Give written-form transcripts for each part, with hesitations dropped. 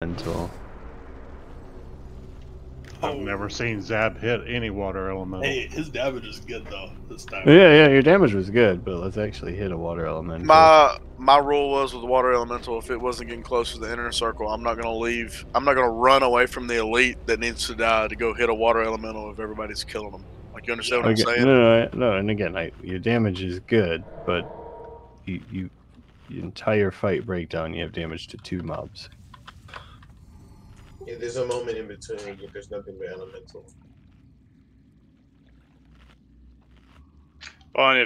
Until I've never seen Zab hit any water elemental. Hey, his damage is good though this time. yeah, your damage was good, but let's actually hit a water element. My rule was with water elemental, if it wasn't getting close to the inner circle, I'm not gonna leave. I'm not gonna run away from the elite that needs to die to go hit a water elemental if everybody's killing them. Like, you understand what I'm saying? No. And again, your damage is good, but your entire fight breakdown, you have damage to 2 mobs. Yeah, there's a moment in between, but there's nothing but elemental. Well, and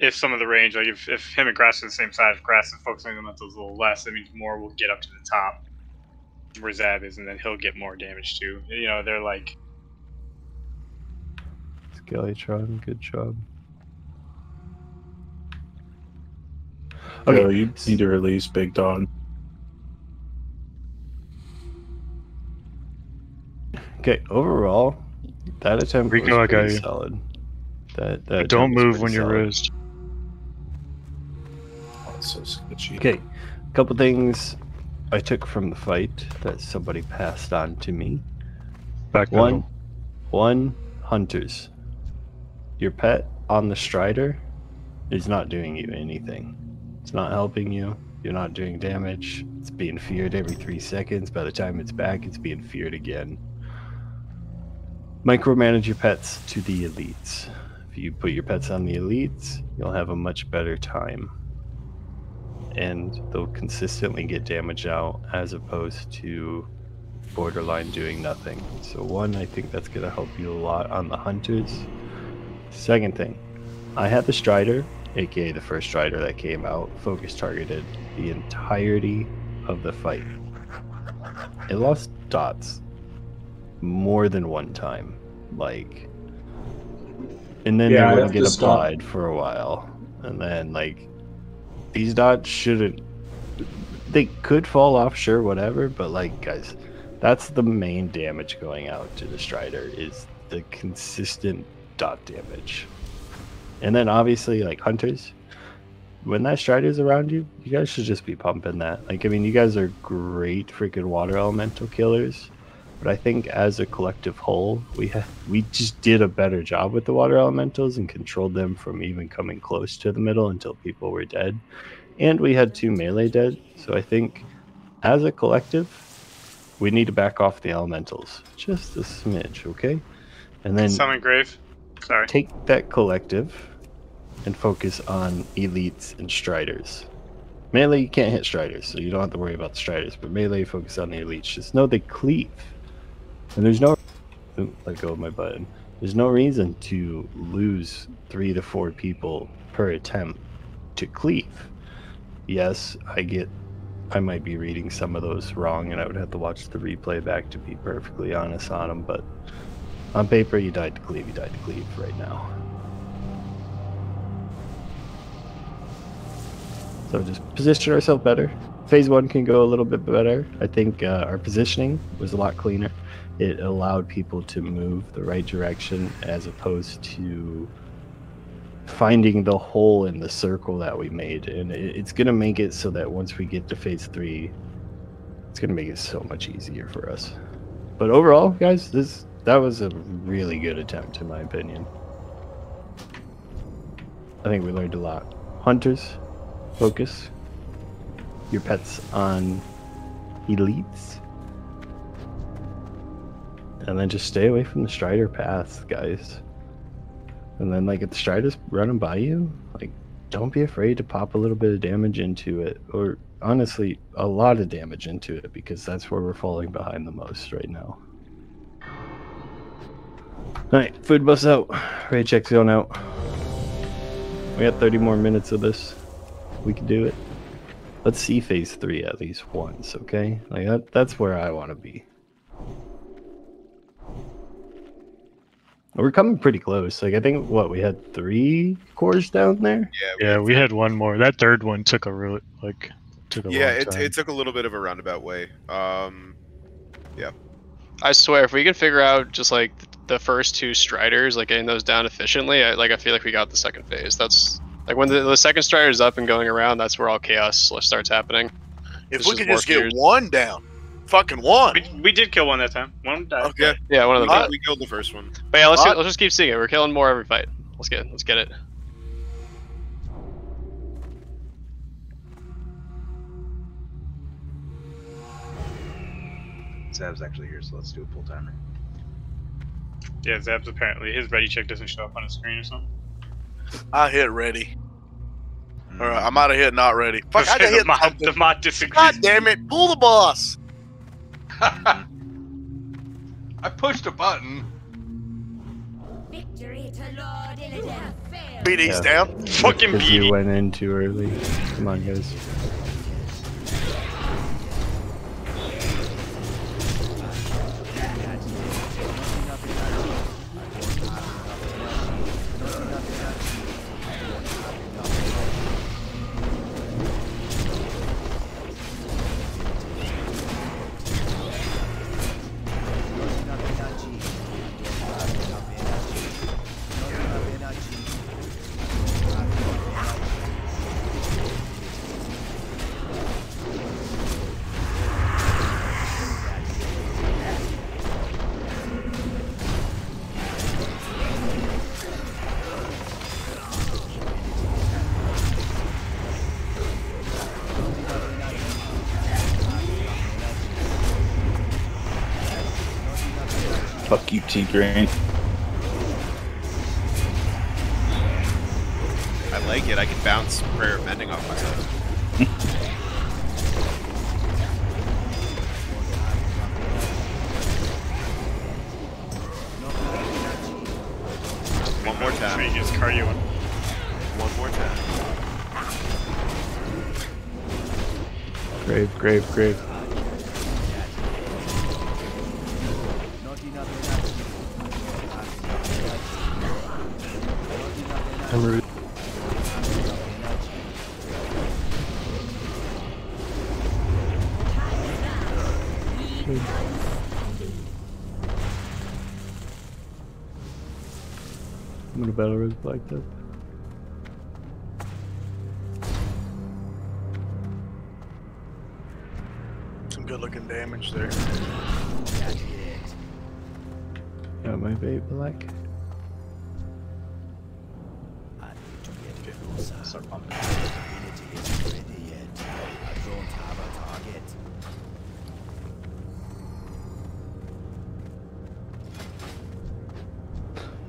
if some of the range, like if him and Grass are the same size, Grass is focusing on elementals a little less, that means more will get up to the top where Zab is, and then he'll get more damage too. You know, they're like... Skeletron, good job. Okay, so you need to release Big Dawn. Okay, overall, that attempt was pretty solid. That don't move when you're raised. So sketchy. Okay, a couple things I took from the fight that somebody passed on to me. One, hunters. Your pet on the Strider is not doing you anything. It's not helping you. You're not doing damage. It's being feared every 3 seconds. By the time it's back, it's being feared again. Micromanage your pets to the elites. If you put your pets on the elites, you'll have a much better time. And they'll consistently get damage out as opposed to borderline doing nothing. So one, I think that's going to help you a lot on the hunters. Second thing, I had the Strider, aka the first Strider that came out, focus targeted the entirety of the fight. It lost dots more than one time, like, and then they wouldn't get applied for a while, and then like these dots shouldn't, they could fall off, sure, whatever, but like, guys, that's the main damage going out to the Strider, is the consistent dot damage. And then obviously, like, hunters, when that Strider's around you, you guys should just be pumping that. Like, I mean, you guys are great freaking water elemental killers, but I think as a collective whole, we just did a better job with the water elementals and controlled them from even coming close to the middle until people were dead. And we had 2 melee dead, so I think as a collective, we need to back off the elementals just a smidge, okay? And then Summon Grave. Sorry. Take that collective and focus on elites and Striders. Melee, you can't hit Striders, so you don't have to worry about the Striders, but melee, focus on the elites. Just know they cleave. And there's no... Ooh, let go of my button. There's no reason to lose 3 to 4 people per attempt to cleave. Yes, I might be reading some of those wrong, and I would have to watch the replay back to be perfectly honest on them, but on paper, you died to cleave right now. So just position ourselves better. Phase 1 can go a little bit better. I think our positioning was a lot cleaner. It allowed people to move the right direction as opposed to finding the hole in the circle that we made. And it's going to make it so that once we get to Phase 3, it's going to make it so much easier for us. But overall, guys, that was a really good attempt, in my opinion. I think we learned a lot. Hunters, focus your pets on elites. And then just stay away from the Strider paths, guys. And then, like, if the Strider's running by you, like, don't be afraid to pop a little bit of damage into it. Or, honestly, a lot of damage into it, because that's where we're falling behind the most right now. Alright, food bus out. Raid check zone out. We got 30 more minutes of this. We can do it. Let's see Phase 3 at least once, okay? Like, that's where I want to be. We're coming pretty close. Like, I think, what, we had 3 cores down there? Yeah, we had 1 more. That third one took a really, took a long time. It took a little bit of a roundabout way. Yeah. I swear, if we can figure out just, like, the first 2 Striders, like, getting those down efficiently, I feel like we got the second phase. That's, like, when the second Strider's up and going around, that's where all chaos starts happening. If It's we just could just get warriors. one down, fucking one. We did kill one that time. One died. Okay. Yeah, one of them. Alright. We killed the first one. But yeah, let's just keep seeing it. We're killing more every fight. Let's get it. Zab's actually here, so let's do a pull timer. Yeah, Zab's apparently his ready check doesn't show up on his screen or something. I hit ready. Alright, I might have hit not ready. Fuck, I just hit something. The mod disagrees. God damn it! Pull the boss. I pushed a button. Victory to Lord Illidan. BD's Yeah. down. Fucking Because you BD. went in too early. Come on, guys. Fuck you, T Grant. I like it. I can bounce Prayer of Mending off myself. One more time. Just cardio one. One more time. Grave, grave, grave. I'm rude. I'm gonna battle res black up. Some good looking damage there. Got my vape black. Start pumping.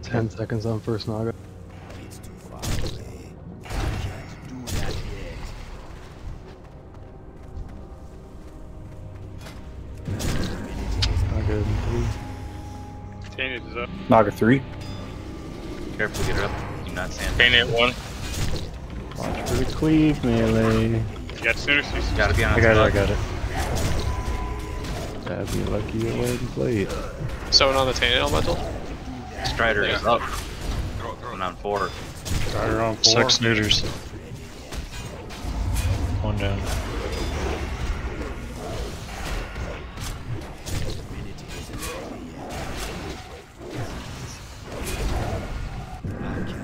Ten seconds on first Naga. It's too far away. I can't do that yet. Naga in 3. Tainted is up. Naga 3. Careful, get her up. Do not stand. Tainted 1. Watch for the cleave melee. You got sooner, so Gotta be on I got it, I got it. That'd be lucky to win and play it. Someone on the Tainted Elemental? Strider is up. Going on 4. Strider on 4. 6 neuters. One down.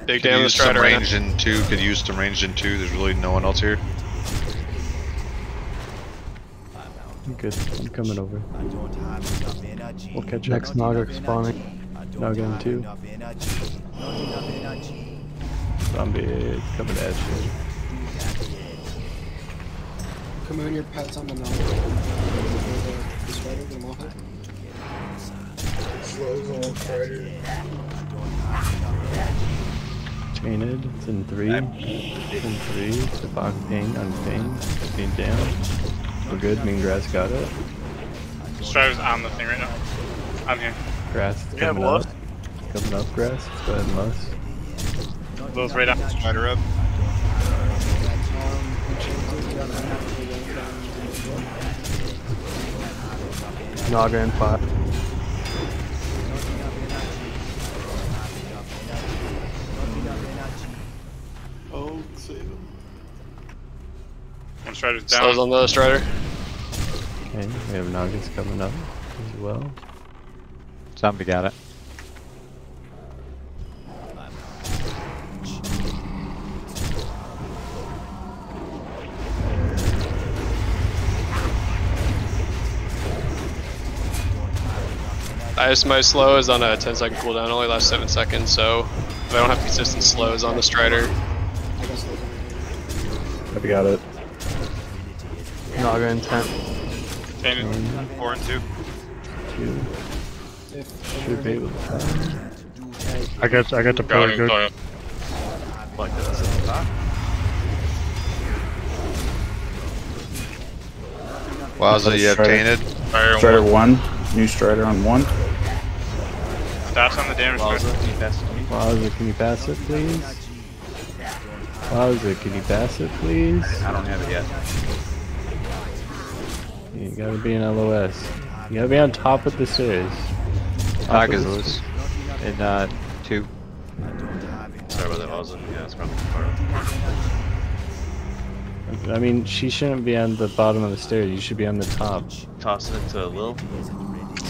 Big Could damn the use some Strider right ranged in 2. Could use some ranged in 2. There's really no one else here. I'm good. I'm coming over. We'll catch up. Next Naga spawning. Naga in 2. Zombie coming at you. Come on your pets on the Naga. The Strider, the Mohawk. Slows on Strider. Tainted. It's in 3. It's in 3. The fog ping on ping. Ping down. We're good. Mean Grass got it. Strider's on the thing right now. I'm here. Grass is You have coming up. lust? Coming up, Grass. Let's go ahead and lust. Those right on. Strider up. Naga in 5. Oh, save him. One Strider's down. Slows on the Strider. Okay, we have Nagas coming up as well. Zombie got it. My slow is on a 10-second cooldown, only lasts 7 seconds, so if I don't have consistent slows on the Strider. I've got it. Naga intent. Tainted 4 and 2. Should be able to. I got the pillar good. Like this at the top. Wowza, you have Tainted. Strider 1. New Strider on 1. Stats on the damage. Wowza, can you pass it to me? Wowza, can you pass it, please? Wowza, can you pass it, please? I don't have it yet. You gotta be in LOS. You gotta be on top of the stairs. Naga's in 2. Sorry about that, Wowza. Yeah, it's probably part of I mean, she shouldn't be on the bottom of the stairs. You should be on the top. Tossing it to Lil.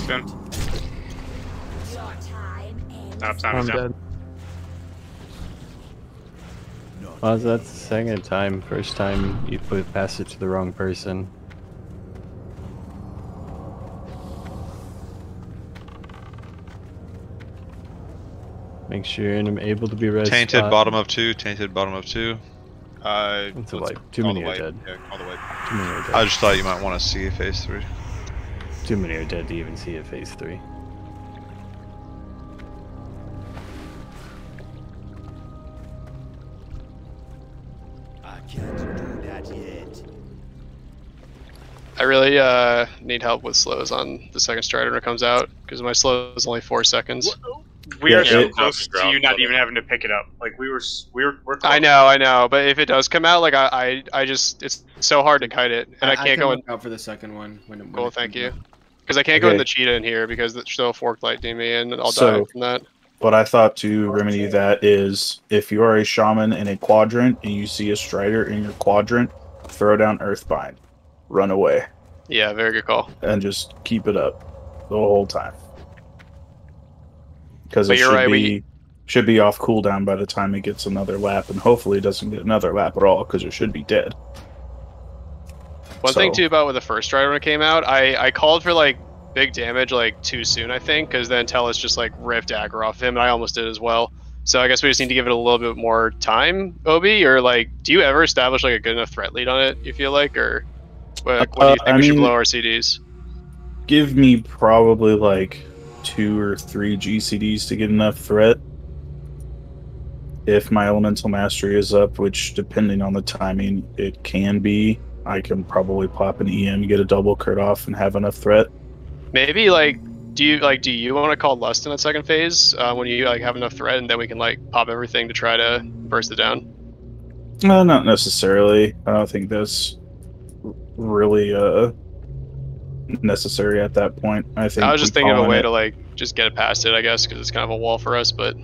Soon. Stop, I'm dead. Well, that's the second time. First time you pass it to the wrong person. Make sure you're able to be res. Tainted bottom of 2. Tainted bottom of 2. It's a wipe. Too many are dead. Yeah, all the way. Too many are dead. I just thought you might want to see phase 3. Too many are dead to even see a phase 3. I can't do that yet. I really need help with slows on the second Strider when it comes out, because my slow is only 4 seconds. We are so close to you not even having to pick it up. Like we're close. I know, but if it does come out, like I just it's so hard to kite it, and I can't go in. Out for the second one. When Cool, thank you. Because I can't go in the cheetah in here because it's still forked lightning me, and I'll die from that. What I thought to remedy that is, if you are a shaman in a quadrant and you see a Strider in your quadrant, throw down Earthbind, run away. Yeah, very good call. And just keep it up the whole time. Because it should be off cooldown by the time it gets another lap, and hopefully it doesn't get another lap at all, because it should be dead. One thing too about with the first Strider when it came out, I called for like big damage like too soon, I think, because then Tellus just like ripped aggro off him, and I almost did as well. So I guess we just need to give it a little bit more time, Obi, or like, do you ever establish like a good enough threat lead on it, you feel like, or when do you think we should blow our CDs? Give me probably like 2 or 3 GCDs to get enough threat. If my elemental mastery is up, which depending on the timing it can be, I can probably pop an EM, get a double crit off, and have enough threat. Maybe like do you want to call Lust in that second phase when you like have enough threat, and then we can like pop everything to try to burst it down? No, not necessarily. I don't think that's really necessary at that point. I was just thinking of a way to like just get it past it, I guess, because it's kind of a wall for us. But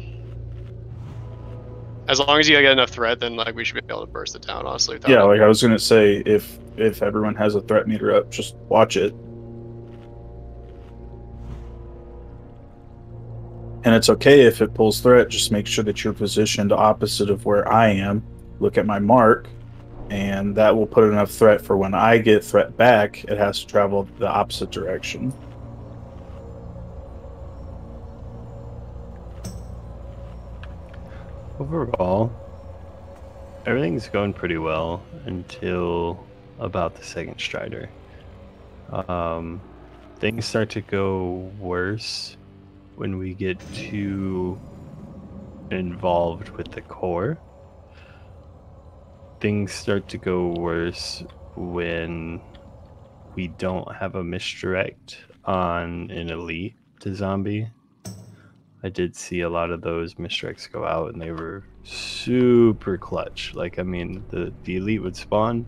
as long as you get enough threat, then like we should be able to burst it down. Honestly, yeah. Like I was gonna say, if everyone has a threat meter up, just watch it. And it's okay if it pulls threat. Just make sure that you're positioned opposite of where I am. Look at my mark, and that will put enough threat for when I get threat back, it has to travel the opposite direction. Overall, everything's going pretty well until about the second Strider. Things start to go worse when we get too involved with the core. Things start to go worse when we don't have a misdirect on an elite to zombie. I did see a lot of those misdirects go out, and they were super clutch. Like, I mean, the elite would spawn,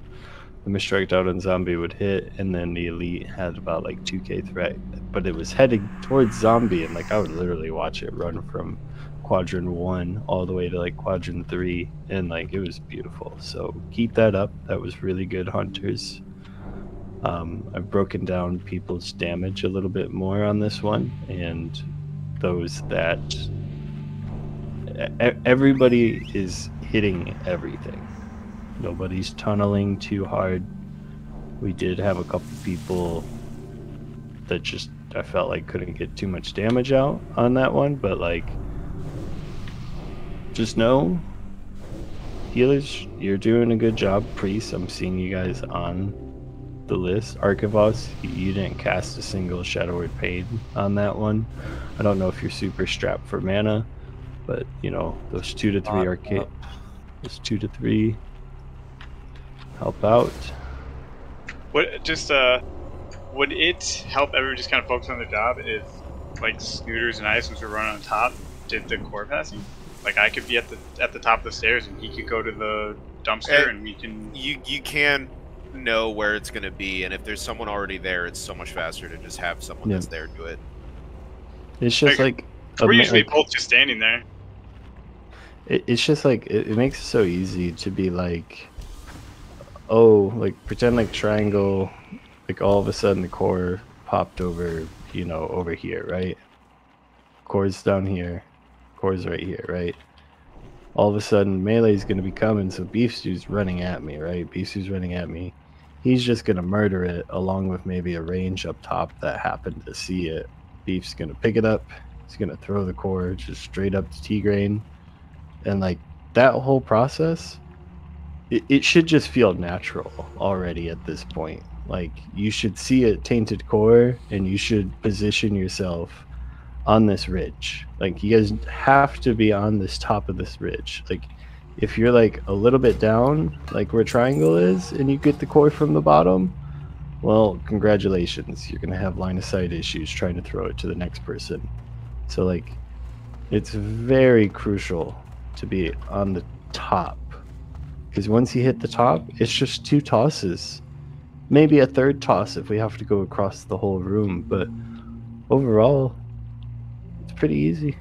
the misdirect out on zombie would hit, and then the elite had about like 2k threat, but it was heading towards zombie, and like I would literally watch it run from quadrant 1 all the way to like quadrant 3, and like it was beautiful. So keep that up. That was really good, hunters. I've broken down people's damage a little bit more on this one, and those that everybody is hitting everything. Nobody's tunneling too hard. We did have a couple people that just I felt like couldn't get too much damage out on that one, but like, just know, healers, you're doing a good job. Priests, I'm seeing you guys on the list. Archivos, you didn't cast a single Shadow Word Pain on that one. I don't know if you're super strapped for mana, but you know, those 2 to 3 arcade, those 2 to 3 help out. What just would it help everyone just kind of focus on their job if like Scooters and Items were running on top did the core passing? Like I could be at the top of the stairs and he could go to the dumpster and we can. You can know where it's gonna be, and if there's someone already there, it's so much faster to just have someone that's there do it. It's just like we're usually both just standing there. It's just like it makes it so easy to be like, oh, like pretend like triangle, like all of a sudden the core popped over, you know, over here, right? Core's down here, core's right here, right? All of a sudden melee's gonna be coming, so Beef Stew's running at me, right? Beef Stew's running at me. He's just gonna murder it along with maybe a range up top that happened to see it. Beef's gonna pick it up, he's gonna throw the core just straight up to T-Grain. And like that whole process, it should just feel natural already at this point. Like you should see a tainted core and you should position yourself on this ridge. Like you guys have to be on this top of this ridge. Like if you're like a little bit down, like where triangle is, and you get the core from the bottom, well, congratulations. You're gonna have line of sight issues trying to throw it to the next person. So like it's very crucial to be on the top, because once you hit the top, it's just 2 tosses, maybe a 3rd toss if we have to go across the whole room, but overall it's pretty easy.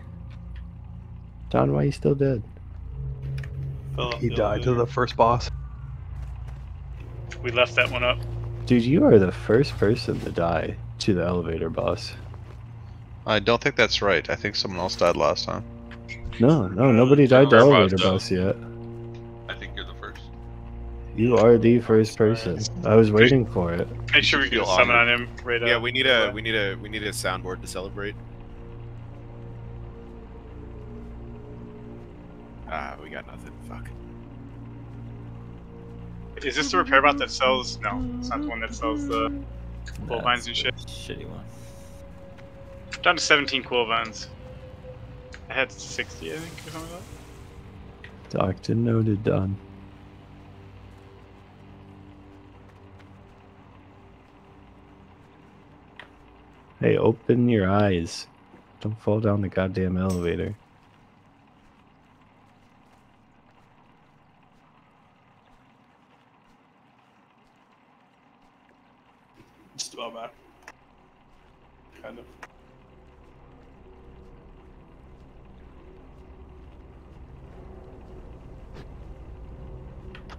Don, why are you still dead? He died to the first boss. We left that one up. Dude, you are the first person to die to the elevator boss. I don't think that's right. I think someone else died last time. No, nobody died to the elevator boss yet. I think you're the first. You are the first person. I was waiting for it. Make sure we get a summon on him right Yeah, we need a soundboard to celebrate. We got nothing. Fuck. Is this the repair bot that sells? No, it's not the one that sells the quill vines and shit. Shitty one. Down to 17 quill vines. I had 60, I think, or something like that. Doctor noted, Don. Hey, open your eyes. Don't fall down the goddamn elevator. Just about back. Kind of.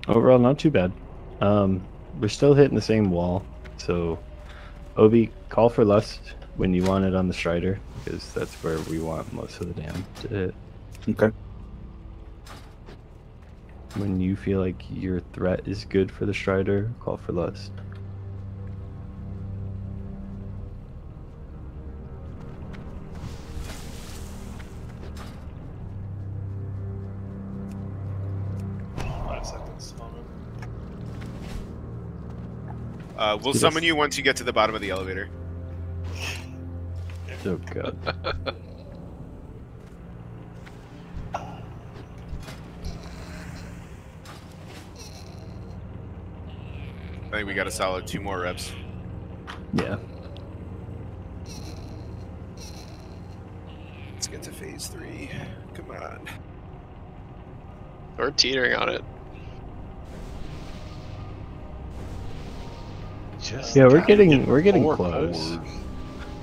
Overall, not too bad. We're still hitting the same wall, so Obi, call for Lust when you want it on the Strider, because that's where we want most of the damage to hit. Okay. When you feel like your threat is good for the Strider, call for Lust. We'll summon you once you get to the bottom of the elevator. Oh god. I think we got a solid 2 more reps. Yeah. Let's get to phase 3. Come on. We're teetering on it. Yeah, we're getting close.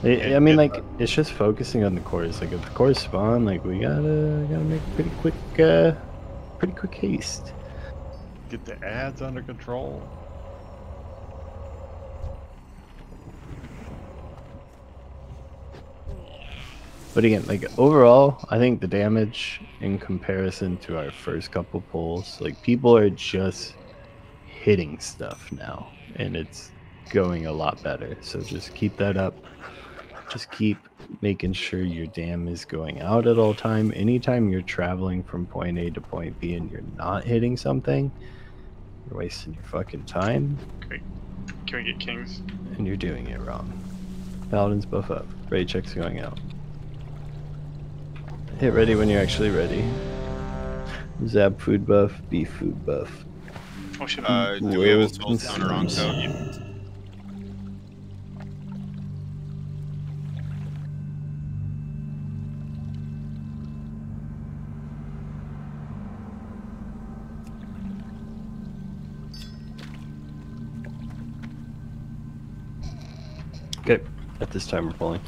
I mean, like, it's just focusing on the cores. Like, if the cores spawn, like, we gotta make pretty quick haste. Get the ads under control. But again, like, overall, I think the damage in comparison to our first couple pulls, like, people are just hitting stuff now, and it's going a lot better. So just keep that up. just keep making sure your dam is going out at all time. Anytime you're traveling from point A to point B and you're not hitting something, you're wasting your fucking time. Great. Can we get kings? And you're doing it wrong. Paladins buff up. Raid checks going out. Hit ready when you're actually ready. Zap food buff, beef food buff. Oh shit. Do we have a soul counter on code? Okay, at this time we're pulling.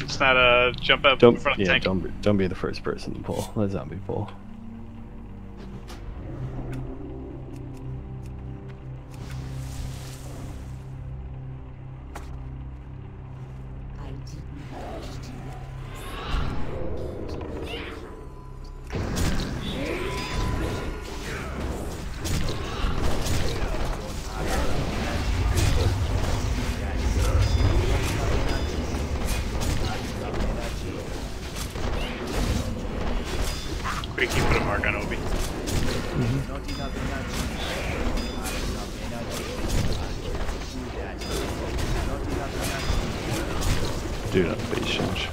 It's not a jump up in front of the tank. Don't be the first person to pull. Let zombie pull. Quick, you put a mark on Obi. Do not face change.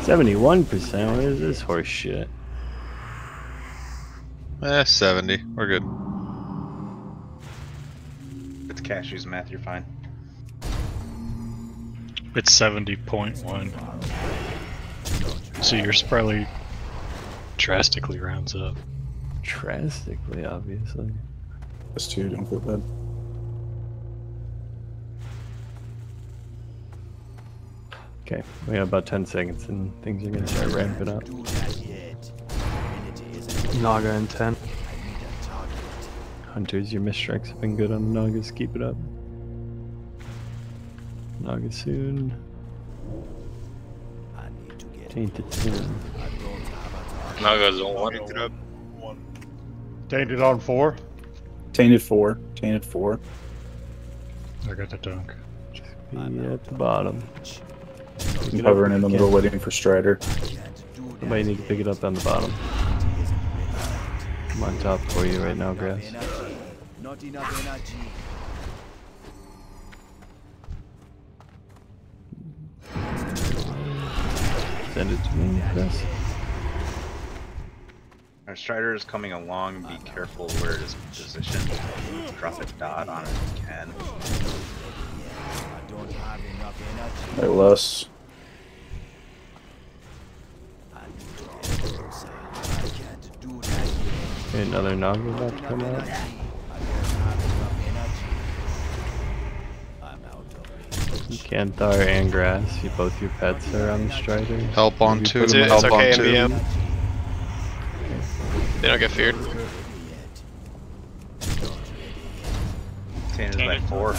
%. What is this horse shit? 70. We're good. It's cashews, Matt. You're fine. It's 70.1. So yours probably drastically rounds up. Drastically, obviously. Us too, don't feel bad. Okay, we got about 10 seconds and things are gonna start ramping up. Naga in 10. Hunters, your misstrikes have been good on the Nagas, keep it up. Naga soon. Tainted soon. Naga's on 1. Picked it up. Tainted on 4. Tainted 4. Tainted 4. I got the dunk. Be at the bottom. I'm hovering in the middle waiting for Strider. Somebody need to pick it up on the bottom. I'm on top for you right now, Grass. Not enough energy. Send it to me, Grass. Our Strider is coming along. Be careful where it is positioned. Drop a dot on it if you can. Hey, Les. Okay, another Naga about to come out. Kanthar and Grass, both your pets are on the Strider. Help on 2. It's Help okay, on 2. MBM. They don't get feared. Tainted by 4.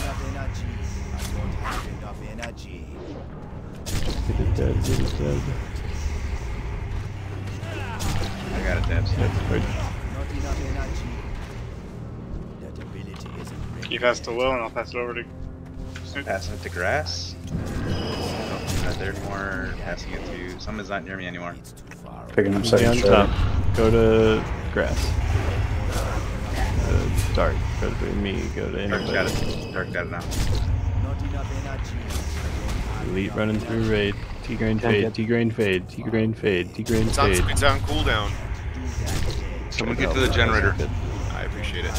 Get it dead, get it dead. I got it, Debs. You pass to Will and I'll pass it over to Snoop. Passing it to Grass. Oh, not there anymore. Passing it to... Someone's not near me anymore. Picking up Stay second on Strider. top. Go to Grass. Dark. Go to me. Go to Dark anybody. got it. Dark got it now. Elite running through raid. T-Grain fade, T-Grain fade, T-Grain fade, T-Grain fade. It's on cooldown. Someone get to the generator. I appreciate it.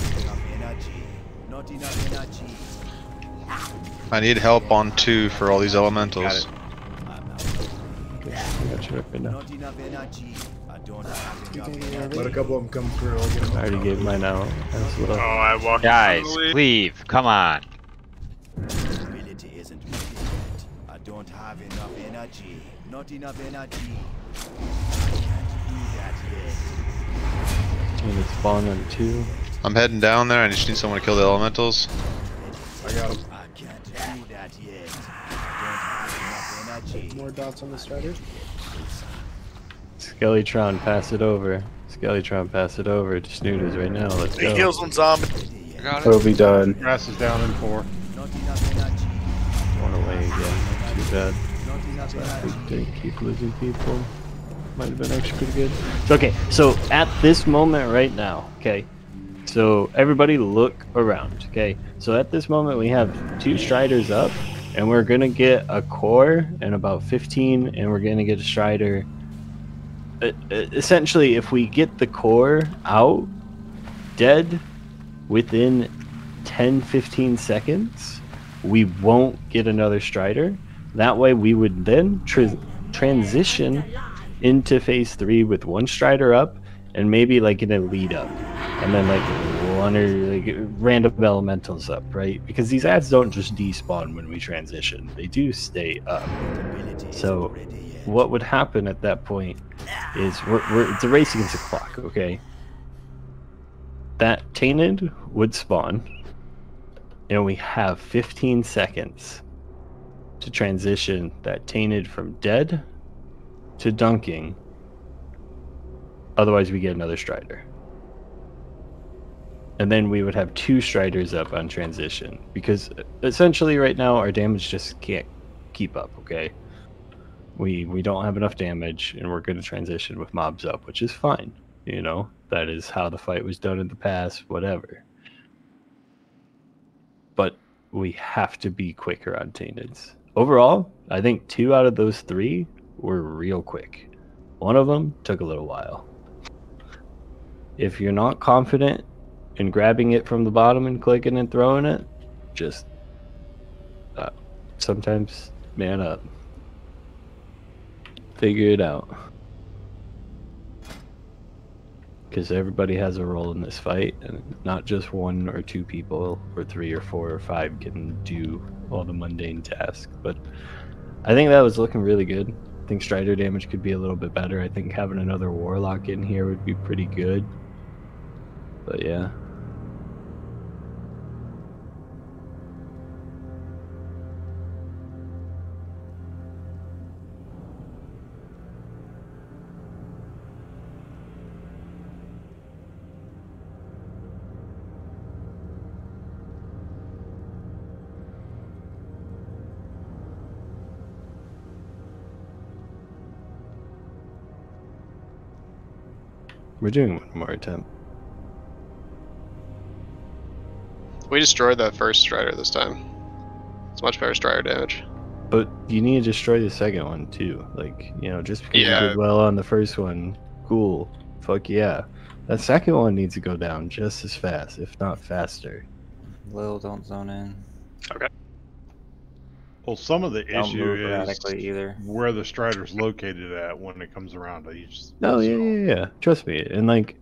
I need help on 2 for all these elementals. Okay, I got you right now. Let a couple of them come through. I already gave mine out as well. Oh, I walked. Guys, leave. Come on. I don't have enough energy. Not enough energy. And it's spawn on 2. I'm heading down there. I just need someone to kill the elementals. I got him. I can't do that yet. I don't have enough energy. More dots on the strider. Skellytron, pass it over. Skellytron, pass it over to Snooters right now. Let's go. He kills one zombie. I got It'll be done. Grass is down in 4. One away again. Not too bad. We didn't keep losing people. Might have been actually pretty good. So, okay, so at this moment right now, okay, so everybody look around, okay? So at this moment we have 2 Striders up, and we're gonna get a core in about 15, and we're gonna get a Strider. Essentially, if we get the core out dead within 10-15 seconds, we won't get another Strider. That way we would then transition into phase 3 with 1 Strider up and maybe like an elite up, and then like 1 or like random elementals up, right? Because these ads don't just despawn when we transition, they do stay up. So what would happen at that point is it's a race against the clock, okay? That Tainted would spawn, and we have 15 seconds to transition that Tainted from dead to dunking. Otherwise we get another Strider. And then we would have 2 Striders up on transition, because essentially right now our damage just can't keep up, okay? We don't have enough damage, and we're going to transition with mobs up, which is fine. You know, that is how the fight was done in the past, whatever. But we have to be quicker on Tainteds. Overall, I think 2 out of those 3 were real quick. 1 of them took a little while. If you're not confident in grabbing it from the bottom and clicking and throwing it, just sometimes man up. Figure it out. Because everybody has a role in this fight, and not just 1 or 2 people, or 3 or 4 or 5 can do all the mundane tasks. But I think that was looking really good. I think Strider damage could be a little bit better. I think having another Warlock in here would be pretty good. But yeah. We're doing 1 more attempt. We destroyed that first Strider this time. It's much better Strider damage. But you need to destroy the second one too. Like, you know, just because you did well on the first one, cool. Fuck yeah. That second one needs to go down just as fast, if not faster. Lil, don't zone in. Okay. Well, some of the Don't issue move is erratically either. where the Strider's located at when it comes around to each. No, yeah. Trust me. And like,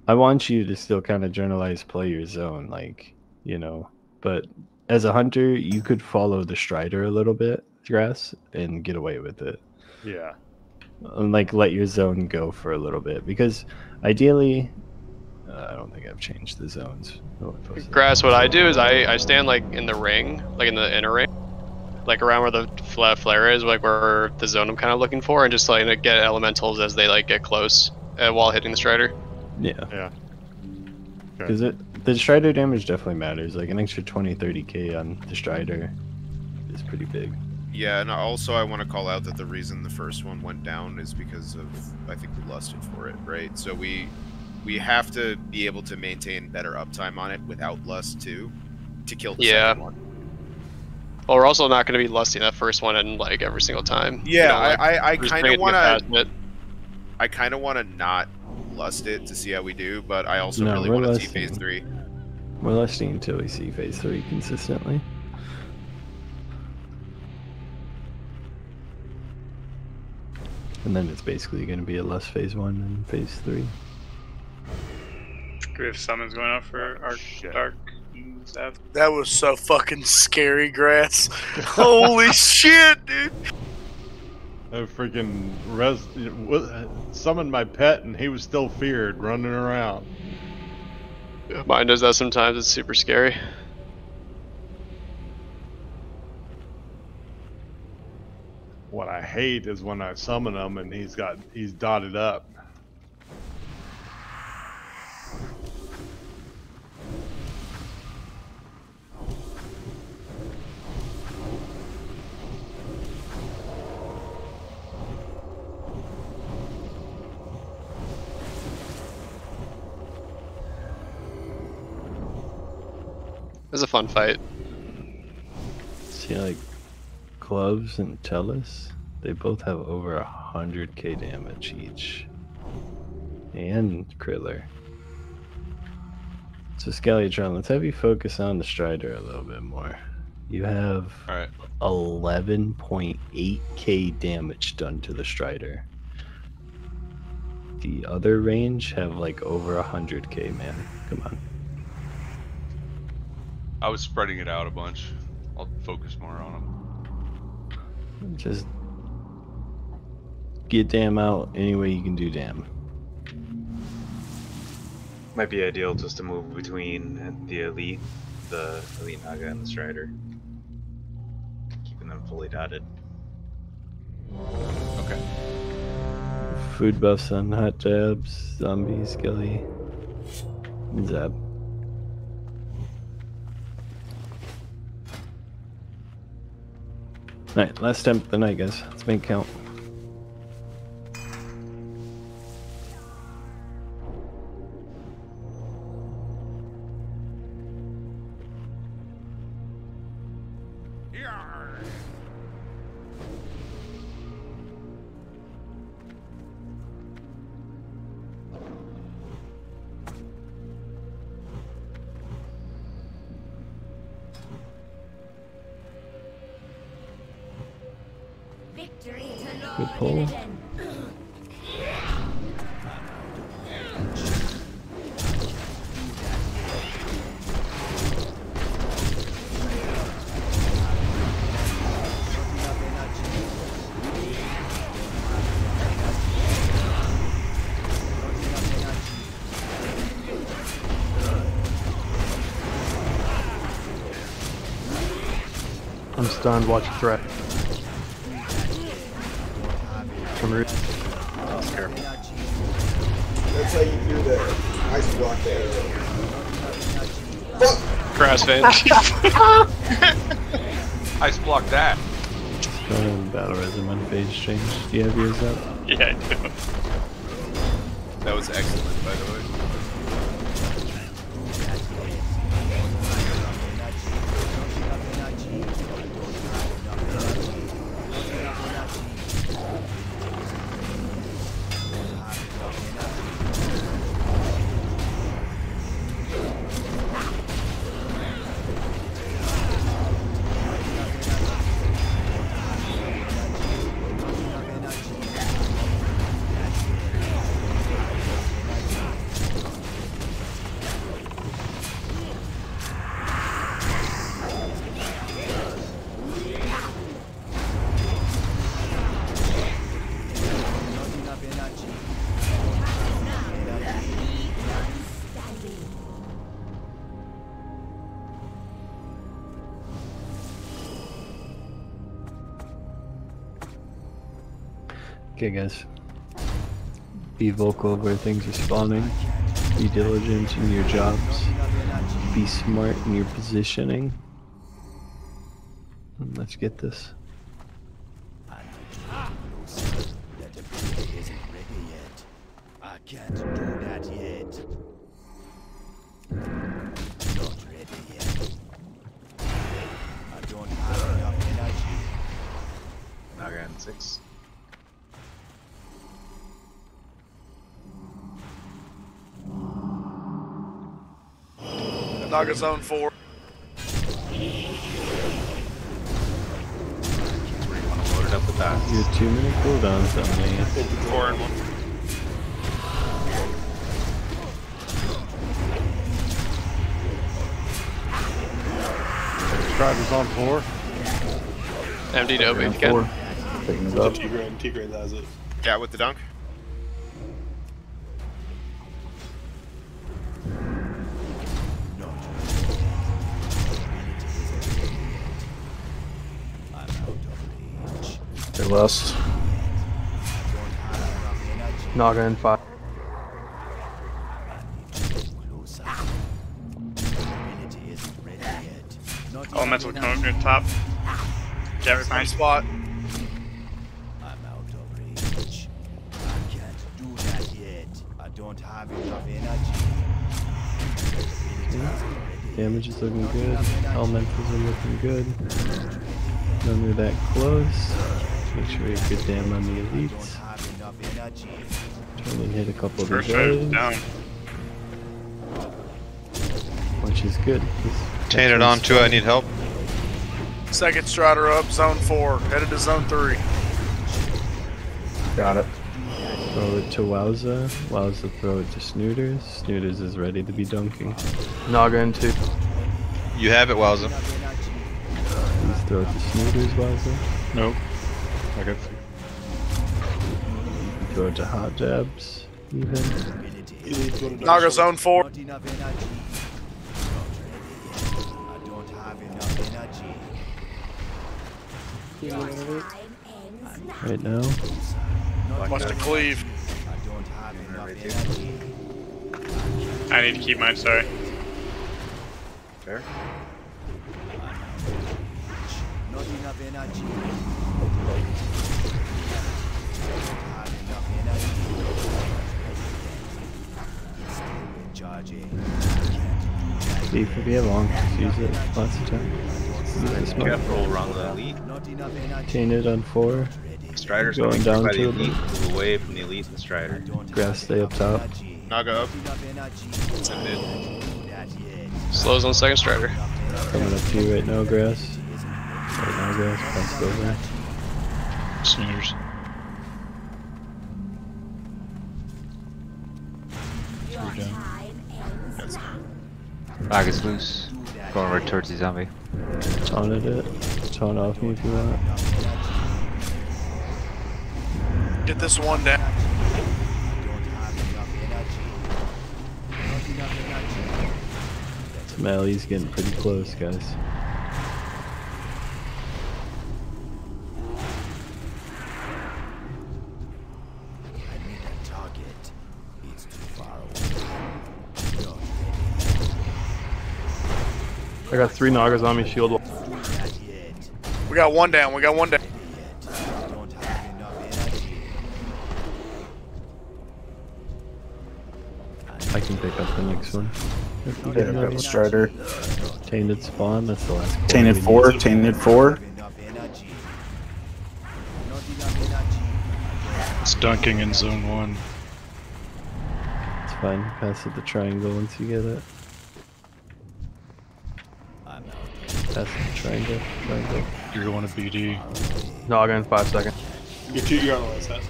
I want you to still kind of generalize play your zone, like, you know. But as a hunter, you could follow the Strider a little bit, Grass, and get away with it. Yeah. And like, let your zone go for a little bit, because ideally, I don't think I've changed the zones. Grass, what I do is I stand like in the ring, like in the inner ring, like around where the flare is, like where the zone I'm kind of looking for, and just like get elementals as they like get close while hitting the Strider. Yeah. Yeah. Because the Strider damage definitely matters. Like an extra 20-30k on the Strider is pretty big. Yeah, and also I want to call out that the reason the first one went down is because of, I think we lusted for it, right? So we have to be able to maintain better uptime on it without lust too, to kill the second one. Well, we're also not going to be lusting that first one in like every single time. Yeah, I kind of want to. I kind of want to not lust it to see how we do, but I also really want to see phase 3. We're lusting until we see phase 3 consistently. And then it's basically going to be a lust phase 1 and phase 3. We have summons going out for our dark. That was so fucking scary, Grass. Holy shit, dude. I freaking summoned my pet and he was still feared, running around. Yeah, mine does that sometimes. It's super scary. What I hate is when I summon him and he's dotted up. It was a fun fight. See, like Gloves and Tellus, they both have over 100k damage each. And Kriller. So Scalytron, let's have you focus on the Strider a little bit more. You have 11.8k damage done to the Strider. The other range have like over 100k, man. Come on. I was spreading it out a bunch. I'll focus more on them. Just get damn out any way you can do damn. Might be ideal just to move between the Elite Naga and the Strider. Keeping them fully dotted. Okay. Food buffs on Hot Jabs, Zombie, Skelly, and Zeb. Alright, last attempt of the night, guys. Let's make it count. Good pull. I'm stunned, watch a threat. That's how you do that. Ice block that. Grass fan. Ice block that. Battle Resume phase change. Do you have yours up? Yeah, I do. That was excellent, by the way. Okay, guys. Be vocal where things are spawning. Be diligent in your jobs. Be smart in your positioning. And let's get this. That ability isn't ready yet. I can't do that yet. Not ready yet. I don't have Naga in 6. Naga zone 4. Load it up with that. Your 2-minute cooldowns on me. 4 and 1. Strider's on 4. Empty Nobi if you can. Picking it up. T-Grain has it. Yeah, with the dunk. They lost. Naga in 5. Elemental coming near the top. Javet Same fine. spot. I'm out of reach. I can't do that yet. I don't have enough energy. Damage is looking good. Elementals are looking good. None are that close. Make sure we have good dam on the elites. Try and hit a couple of First these Strider's others. down. Which is good. Tainted on 2, I need help. Second Strider up, zone 4. Headed to zone 3. Got it. Throw it to Wowza. Wowza throw it to Snooters. Snooters is ready to be dunking. Naga in 2. You have it, Wowza. Please throw it to Snooters, Wowza. Nope. I got 3. Throw it to Hot Jabs. Even. Naga zone 4. Right now. Must have cleave. I need to keep mine, sorry. Fair. Not enough energy. See if we have long, just use it lots of time. Use the smoke. Careful around the elite. Tainted on 4. Strider's going down down by to the elite. Move away from the elite and the Strider. Grass stay up top. Naga up. And mid. Slows on second Strider. Coming up to you right now, Grass. Right now, Grass. Pass it over. Snooters. Naga's loose. Going right towards the zombie. Taunted it. Taunt off me if you want. Get this one down. Malley's getting pretty close, guys. I got 3 Nagas on me, shield wall. We got one down. We got one down. I can pick up the next one. If we Okay, get I got another the Strider. Tainted spawn, that's the last. Tainted 4, Tainted 4. It's dunking in zone 1. It's fine. Pass it the triangle once you get it. Pass it the triangle. Triangle. You're going to BD. Naga in 5 seconds. You're on the left side.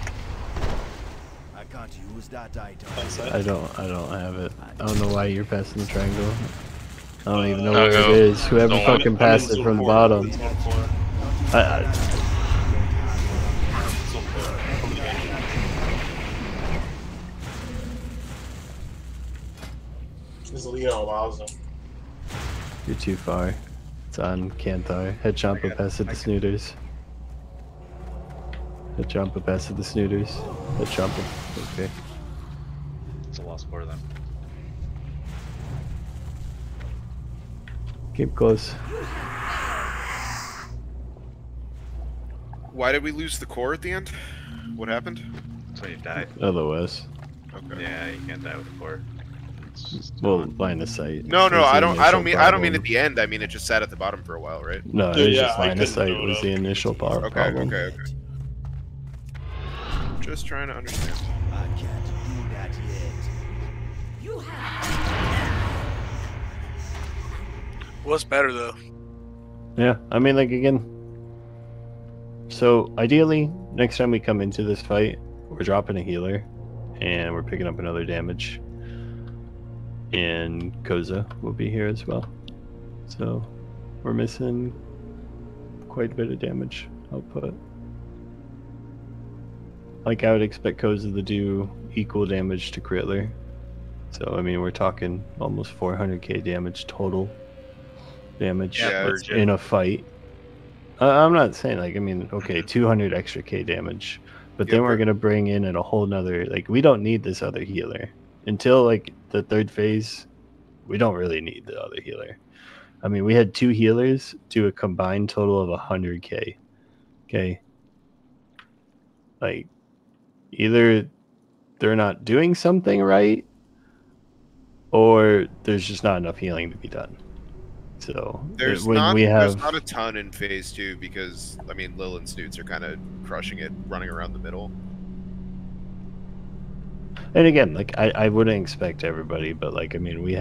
I can't use that item. I don't have it. I don't know why you're passing the triangle. I don't even know where it is. Whoever fucking passed it from the bottom. Just lead on Wowza. You're too far. It's on Kanthar. Head Champa pass it to Snooters. Head Champa pass it to Snooters. Head Champa. Okay. It's a lost core then. Keep close. Why did we lose the core at the end? What happened? That's when you died. Otherwise. Okay. Yeah, you can't die with a core. Well, line of sight. No, was the I don't mean problem. at the end. I mean it just sat at the bottom for a while, right? No, it was just line of sight was the initial power problem. Okay. Just trying to understand. I can't do that yet. You have. What's better though? Yeah, I mean, like, again. So ideally, next time we come into this fight, we're dropping a healer, and we're picking up another damage. And Koza will be here as well. So we're missing quite a bit of damage output. Like, I would expect Koza to do equal damage to Krittler. So, I mean, we're talking almost 400k damage total damage in a fight. I'm not saying, like, I mean, okay, 200 extra k damage. But then we're going to bring in a whole nother, like, we don't need this other healer. Until, like, the third phase, we don't really need the other healer. I mean, we had 2 healers do a combined total of 100k. Okay? Like, either they're not doing something right, or there's just not enough healing to be done. So there's not a ton in phase 2 because, I mean, Lil and Snoots are kind of crushing it, running around the middle. And again, like, I wouldn't expect everybody, but, like, I mean,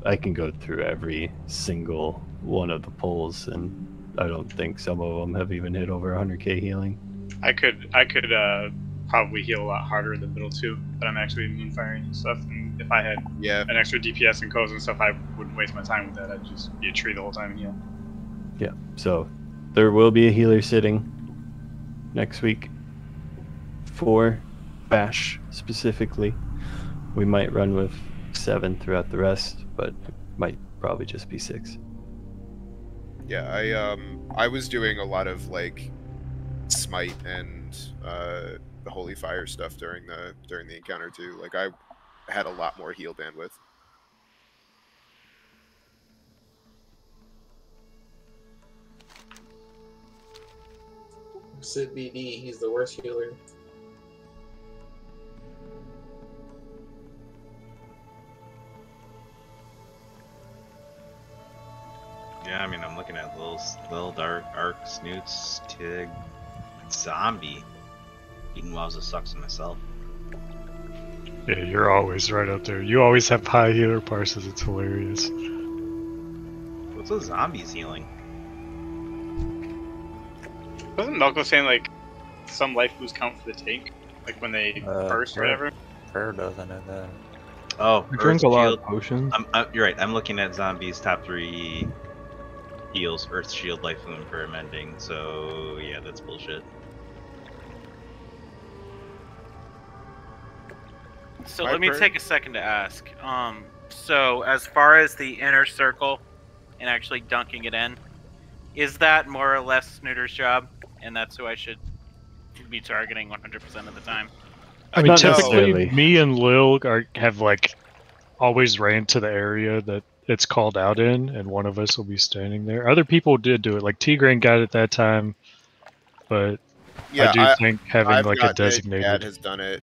I can go through every single one of the pulls, and I don't think some of them have even hit over 100k healing. I could probably heal a lot harder in the middle too, but I'm actually moonfiring and stuff, and if I had an extra DPS and codes and stuff, I wouldn't waste my time with that. I'd just be a tree the whole time and heal. Yeah, so there will be a healer sitting next week for Bash specifically. We might run with 7 throughout the rest, but it might probably just be 6. Yeah, I was doing a lot of, like, smite and the holy fire stuff during the encounter too. Like, I had a lot more heal bandwidth. Sid BD, he's the worst healer. Yeah, I mean, I'm looking at Lil, Dark, Arc, Snoots, Tig, Zombie. Eating Wowza sucks in myself. Yeah, you're always right up there. You always have high healer parses. It's hilarious. What's with zombies healing? Wasn't Melko saying, like, some life boost count for the tank? Like, when they burst or whatever? Prayer doesn't know that. Oh, I drink a lot of potions. You're right. I'm looking at zombies' top 3 heals: Earth Shield, Life Wound, Prayer Mending. So, yeah, that's bullshit. So let me take a second to ask. So as far as the inner circle and actually dunking it in, is that more or less Snooter's job? And that's who I should be targeting 100% of the time? I mean, typically, me and Lil have, like, always ran to the area that it's called out in, and one of us will be standing there. Other people did do it, like T-Grain got it that time, but yeah, I do think having, like, a designated... Dad has done it.